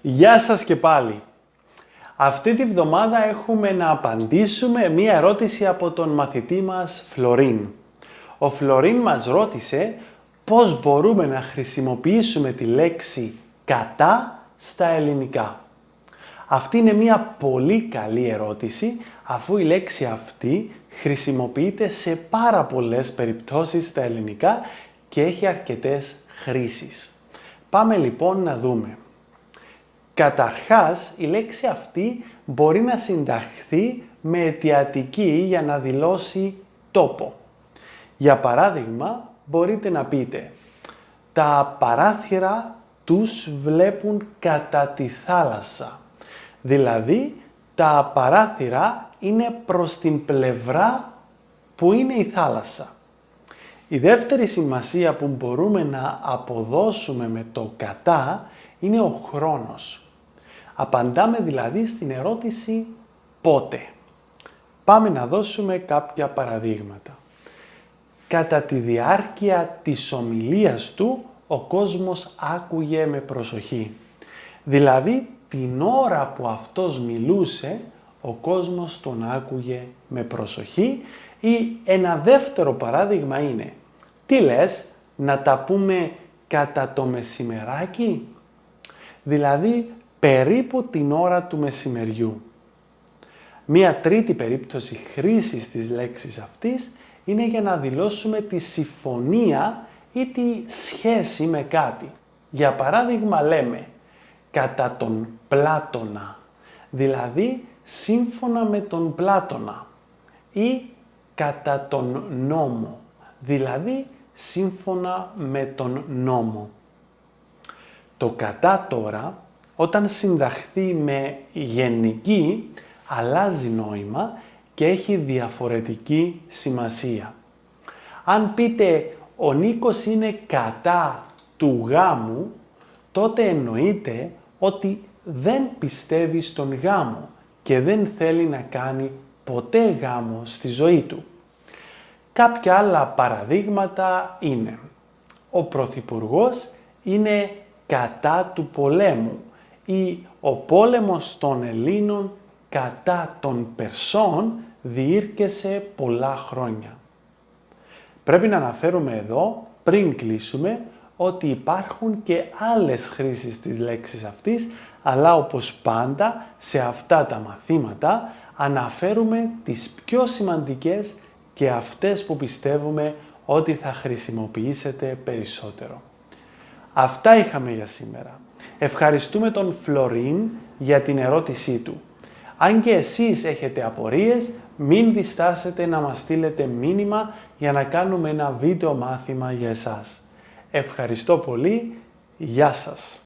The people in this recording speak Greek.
Γεια σας και πάλι. Αυτή τη βδομάδα έχουμε να απαντήσουμε μία ερώτηση από τον μαθητή μας Φλωρίν. Ο Φλωρίν μας ρώτησε πώς μπορούμε να χρησιμοποιήσουμε τη λέξη κατά στα ελληνικά. Αυτή είναι μία πολύ καλή ερώτηση, αφού η λέξη αυτή χρησιμοποιείται σε πάρα πολλές περιπτώσεις στα ελληνικά και έχει αρκετές χρήσεις. Πάμε λοιπόν να δούμε. Καταρχάς, η λέξη αυτή μπορεί να συνταχθεί με αιτιατική για να δηλώσει τόπο. Για παράδειγμα, μπορείτε να πείτε «Τα παράθυρα τους βλέπουν κατά τη θάλασσα». Δηλαδή, τα παράθυρα είναι προς την πλευρά που είναι η θάλασσα. Η δεύτερη σημασία που μπορούμε να αποδώσουμε με το κατά είναι ο χρόνος. Απαντάμε δηλαδή στην ερώτηση πότε. Πάμε να δώσουμε κάποια παραδείγματα. Κατά τη διάρκεια της ομιλίας του, ο κόσμος άκουγε με προσοχή. Δηλαδή, την ώρα που αυτός μιλούσε, ο κόσμος τον άκουγε με προσοχή. Ή ένα δεύτερο παράδειγμα είναι, τι λες, να τα πούμε κατά το μεσημεράκι? Δηλαδή, περίπου την ώρα του μεσημεριού. Μία τρίτη περίπτωση χρήσης της λέξης αυτής είναι για να δηλώσουμε τη συμφωνία ή τη σχέση με κάτι. Για παράδειγμα λέμε κατά τον Πλάτωνα, δηλαδή σύμφωνα με τον Πλάτωνα, ή κατά τον νόμο, δηλαδή σύμφωνα με τον νόμο. Το κατά τώρα, όταν συνταχθεί με γενική, αλλάζει νόημα και έχει διαφορετική σημασία. Αν πείτε «Ο Νίκος είναι κατά του γάμου», τότε εννοείται ότι δεν πιστεύει στον γάμο και δεν θέλει να κάνει ποτέ γάμο στη ζωή του. Κάποια άλλα παραδείγματα είναι «Ο Πρωθυπουργός είναι κατά του πολέμου» ή «Ο πόλεμος των Ελλήνων κατά των Περσών διήρκεσε πολλά χρόνια». Πρέπει να αναφέρουμε εδώ, πριν κλείσουμε, ότι υπάρχουν και άλλες χρήσεις της λέξης αυτής, αλλά όπως πάντα σε αυτά τα μαθήματα αναφέρουμε τις πιο σημαντικές και αυτές που πιστεύουμε ότι θα χρησιμοποιήσετε περισσότερο. Αυτά είχαμε για σήμερα. Ευχαριστούμε τον Φλωρίν για την ερώτησή του. Αν και εσείς έχετε απορίες, μην διστάσετε να μας στείλετε μήνυμα για να κάνουμε ένα βίντεο μάθημα για εσάς. Ευχαριστώ πολύ. Γεια σας.